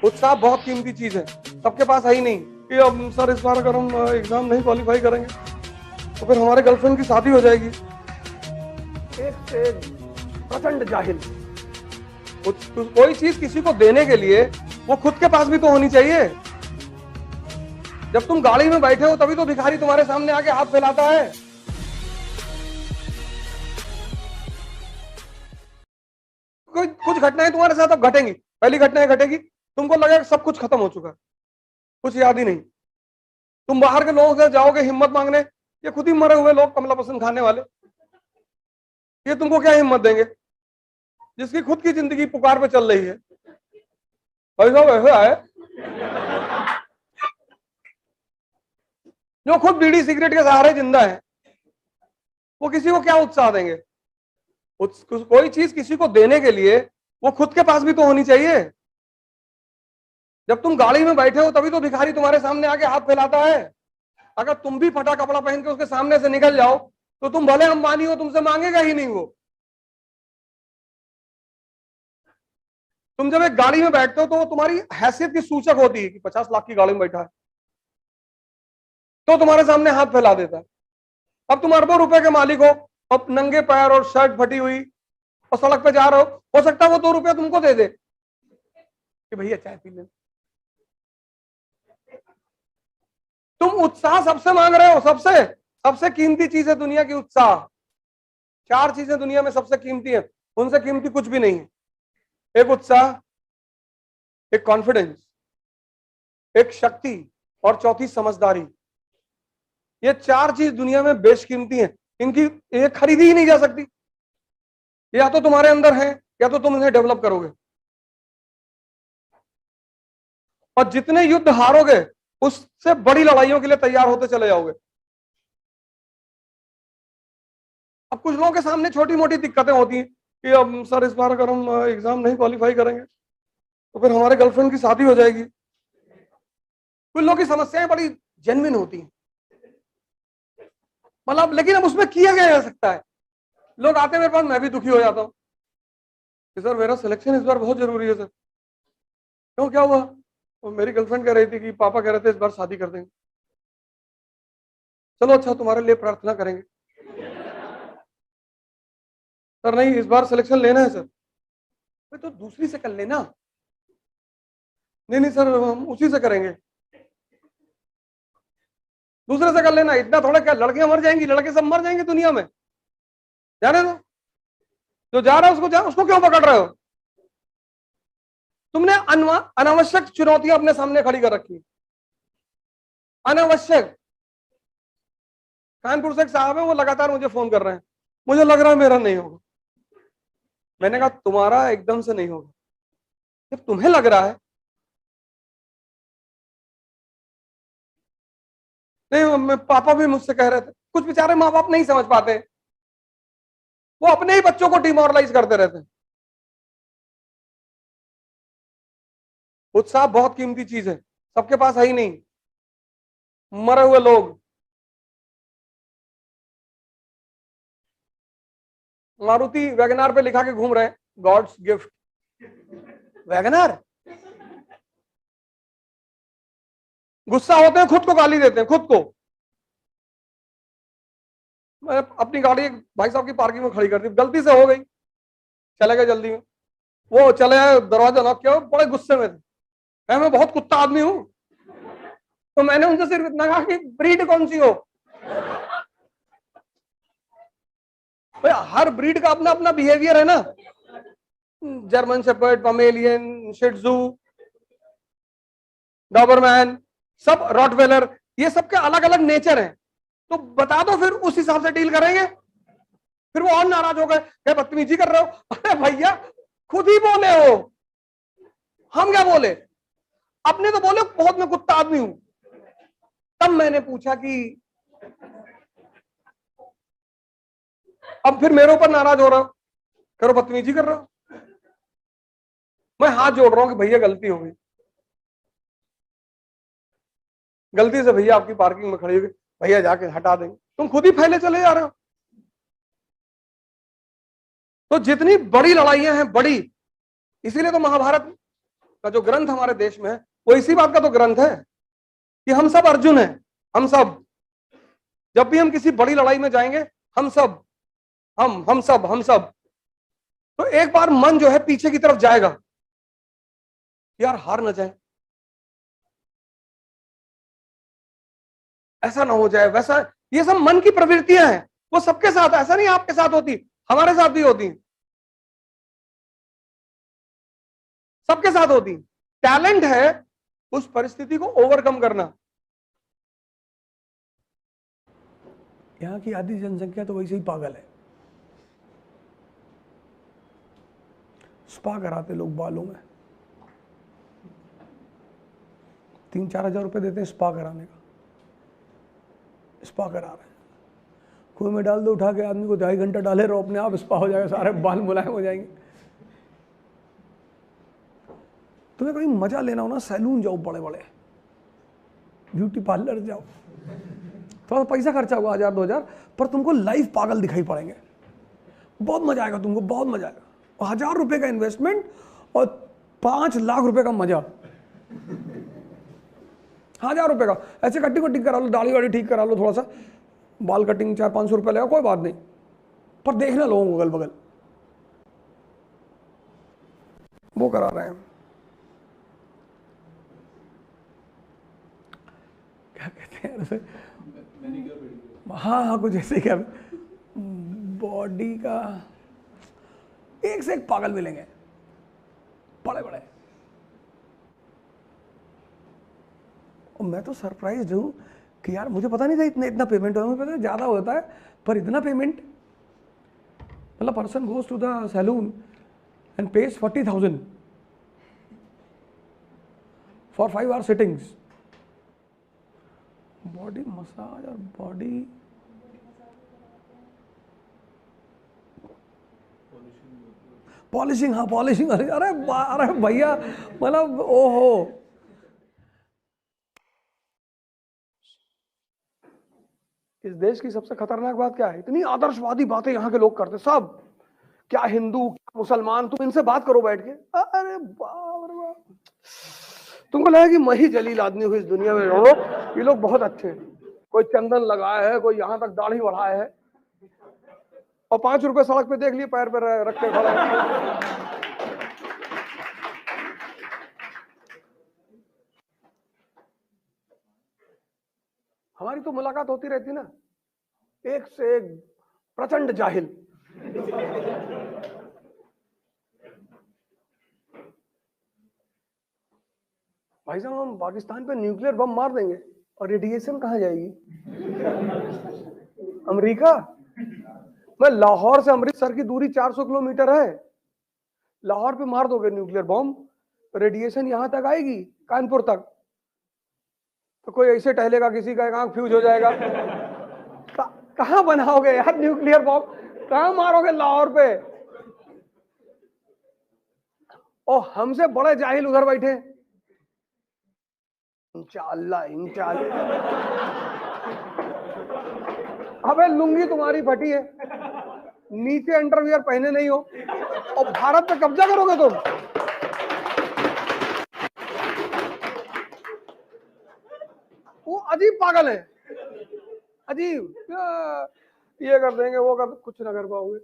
उत्साह बहुत कीमती चीज है, सबके पास है ही नहीं कि अब सर इस बार अगर हम एग्जाम नहीं क्वालिफाई करेंगे तो फिर हमारे गर्लफ्रेंड की शादी हो जाएगी। एक से प्रचंड जाहिल। कोई चीज किसी को देने के लिए वो खुद के पास भी तो होनी चाहिए। जब तुम गाड़ी में बैठे हो तभी तो भिखारी तुम्हारे सामने आके हाथ फैलाता है। कोई कुछ घटनाएं तुम्हारे साथ अब घटेंगी, पहली घटना घटेगी तुमको लगेगा सब कुछ खत्म हो चुका है, कुछ याद ही नहीं। तुम बाहर के लोगों से जाओगे हिम्मत मांगने, ये खुद ही मरे हुए लोग कमला पसंद खाने वाले, ये तुमको क्या हिम्मत देंगे जिसकी खुद की जिंदगी पुकार पे चल रही है। ऐसा वैसा है जो खुद बीड़ी सिगरेट के सहारे जिंदा है, वो किसी को क्या उत्साह देंगे। कोई चीज किसी को देने के लिए वो खुद के पास भी तो होनी चाहिए। जब तुम गाड़ी में बैठे हो तभी तो भिखारी तुम्हारे सामने आके हाथ फैलाता है। अगर तुम भी फटा कपड़ा पहन के उसके सामने से निकल जाओ तो तुम भले अंबानी हो, तुमसे मांगेगा ही नहीं वो। तुम जब एक गाड़ी में बैठते हो तो वो तुम्हारी हैसियत की सूचक होती है कि 50 लाख की गाड़ी में बैठा है, तो तुम्हारे सामने हाथ फैला देता है। अब तुम अरबों रुपए के मालिक हो, अब नंगे पैर और शर्ट फटी हुई और सड़क पे जा रहे हो सकता है वो 2 रुपया तुमको दे दे कि भैया चाय पी ले। तुम उत्साह सबसे मांग रहे हो, सबसे सबसे कीमती चीज है दुनिया की उत्साह। 4 चीजें दुनिया में सबसे कीमती है, उनसे कीमती कुछ भी नहीं है। एक उत्साह, एक कॉन्फिडेंस, एक शक्ति और चौथी समझदारी। ये 4 चीज दुनिया में बेशकीमती है, इनकी ये खरीदी ही नहीं जा सकती। या तो तुम्हारे अंदर है या तो तुम इन्हें डेवलप करोगे। और जितने युद्ध हारोगे उससे बड़ी लड़ाइयों के लिए तैयार होते चले जाओगे। अब कुछ लोगों के सामने छोटी मोटी दिक्कतें होती हैं कि अब सर इस बार अगर हम एग्जाम नहीं क्वालिफाई करेंगे तो फिर हमारे गर्लफ्रेंड की शादी हो जाएगी। कुछ लोगों की समस्याएं बड़ी जेन्युइन होती हैं, मतलब लेकिन अब उसमें किया क्या जा सकता है। लोग आते हैं मेरे पास, मैं भी दुखी हो जाता हूँ कि सर मेरा सिलेक्शन इस बार बहुत जरूरी है सर। क्यों, क्या हुआ? और मेरी गर्लफ्रेंड कह रही थी कि पापा कह रहे थे इस बार शादी कर देंगे। चलो अच्छा तुम्हारे लिए प्रार्थना करेंगे। सर नहीं, इस बार सिलेक्शन लेना है सर। तो दूसरी से कर लेना। नहीं नहीं सर हम उसी से करेंगे। दूसरे से कर लेना, इतना थोड़ा क्या लड़कियां मर जाएंगी, लड़के सब मर जाएंगे दुनिया में, जाने दो। जो जा रहा है उसको क्यों पकड़ रहे हो? तुमने अनावश्यक चुनौतियां अपने सामने खड़ी कर रखी, अनावश्यक। कानपुर से एक साहब है, वो लगातार मुझे फोन कर रहे हैं, मुझे लग रहा है मेरा नहीं होगा। मैंने कहा तुम्हारा एकदम से नहीं होगा, जब तुम्हें लग रहा है। नहीं, पापा भी मुझसे कह रहे थे। कुछ बेचारे माँ बाप नहीं समझ पाते, वो अपने ही बच्चों को डिमोरलाइज करते रहते हैं। उत्साह बहुत कीमती चीज है, सबके पास है ही नहीं। मरे हुए लोग। मारुति वैगनार पे लिखा के घूम रहे हैं, गॉड्स गिफ्ट। वैगनार। गुस्सा होते हैं, खुद को गाली देते हैं, खुद को। मैं अपनी गाड़ी एक भाई साहब की पार्किंग में खड़ी कर दी, गलती से हो गई, चले गए जल्दी में। वो चले आए, दरवाजा लॉक किया, बड़े गुस्से में थे। मैं बहुत कुत्ता आदमी हूं, तो मैंने उनसे सिर्फ इतना कहा कि ब्रीड कौन सी हो। भाई हर ब्रीड का अपना अपना बिहेवियर है ना। जर्मन शेपर्ड, पमेलियन, शिट्जू, डॉबरमैन, सब रॉटवेलर, ये सबके अलग अलग नेचर हैं। तो बता दो, फिर उस हिसाब से डील करेंगे। फिर वो और नाराज हो गए, क्या बदतमीजी कर रहे हो। अरे भैया खुद ही बोले हो, हम क्या बोले? अपने तो बोले बहुत मैं कुत्ता आदमी हूं। तब मैंने पूछा कि अब फिर मेरे ऊपर नाराज हो रहा हो, करो बदतमीजी कर रहे हो। मैं हाथ जोड़ रहा हूं कि भैया गलती हो गई, गलती से भैया आपकी पार्किंग में खड़ी हो गई, भैया जाके हटा देंगे। तुम खुद ही फैले चले जा रहे हो। तो जितनी बड़ी लड़ाइयां हैं, बड़ी, इसीलिए तो महाभारत का जो ग्रंथ हमारे देश में है वो इसी बात का तो ग्रंथ है कि हम सब अर्जुन हैं। हम सब, जब भी हम किसी बड़ी लड़ाई में जाएंगे, हम सब, हम सब, तो एक बार मन जो है पीछे की तरफ जाएगा, यार हार ना जाए, ऐसा ना हो जाए वैसा। ये सब मन की प्रवृत्तियां हैं, वो सबके साथ, ऐसा नहीं आपके साथ होती, हमारे साथ भी होती, सबके साथ होती। टैलेंट है उस परिस्थिति को ओवरकम करना। यहाँ की आधी जनसंख्या तो वैसे ही पागल है। स्पा कराते लोग बालों में, 3-4 हज़ार रुपये देते हैं स्पा कराने का। स्पा करा रहे हैं, कुएं में डाल दो उठा के, आदमी को 2.5 घंटा डाले रहो, अपने आप स्पा हो जाएगा, सारे बाल मुलायम हो जाएंगे। तुम्हें कहीं मजा लेना हो ना, सैलून जाओ, बड़े बड़े ब्यूटी पार्लर जाओ, थोड़ा पैसा खर्चा होगा 1000-2000, पर तुमको लाइफ पागल दिखाई पड़ेंगे, बहुत मजा आएगा तुमको, बहुत मजा आएगा। 1000 रुपये का इन्वेस्टमेंट और 5 लाख रुपए का मजा। 1000 रुपये का ऐसे कटिंग करा लो, दाढ़ी वाड़ी ठीक करा लो, थोड़ा सा बाल कटिंग 400-500 रुपये लगेगा, कोई बात नहीं, पर देखना लोगों को अगल बगल वो करा रहे हैं। क्या कहते हैं उसे, हाँ कुछ ऐसे, क्या बॉडी का, एक से एक पागल मिलेंगे, बड़े बड़े। और मैं तो सरप्राइज हूँ कि यार मुझे पता नहीं था इतना पेमेंट होता है, मुझे पता है ज़्यादा होता है, पर इतना पेमेंट। मतलब person goes to the salon and pays 40,000 for 5 hour sittings. Body massage और बॉडी पॉलिशिंग, हाँ पॉलिशिंग, अरे भैया, मतलब ओहो। इस देश की सबसे खतरनाक बात क्या है, इतनी आदर्शवादी बातें यहाँ के लोग करते सब, क्या हिंदू क्या मुसलमान, तुम इनसे बात करो बैठ के, अरे बाप रे बाप, तुमको लगा कि मैं ही जलील आदमी हूँ इस दुनिया में। ये लोग बहुत अच्छे हैं, कोई चंदन लगाया है, कोई यहाँ तक दाढ़ी बढ़ाया है, और 5 रुपए सड़क पे देख लिए पैर पे रख के खड़ा है। हमारी तो मुलाकात होती रहती ना, एक से एक प्रचंड जाहिल। भाई साहब हम पाकिस्तान पे न्यूक्लियर बम मार देंगे और रेडिएशन कहाँ जाएगी? अमेरिका। मैं लाहौर से अमृतसर की दूरी 400 किलोमीटर है, लाहौर पे मार दोगे न्यूक्लियर बम, रेडिएशन यहां तक आएगी, कानपुर तक, तो कोई ऐसे टहलेगा, किसी का एक आंख फ्यूज हो जाएगा। कहां बनाओगे यार न्यूक्लियर बम, कहां मारोगे लाहौर पे? और हमसे बड़े जाहिल उधर बैठे, इंशाअल्लाह इंशाअल्लाह। अबे लुंगी तुम्हारी फटी है, नीचे अंडरवियर पहने नहीं हो, और भारत पे कब्जा करोगे तुम? वो अजीब पागल है, अजीब, ये कर देंगे वो कर, कुछ ना कर पाओगे।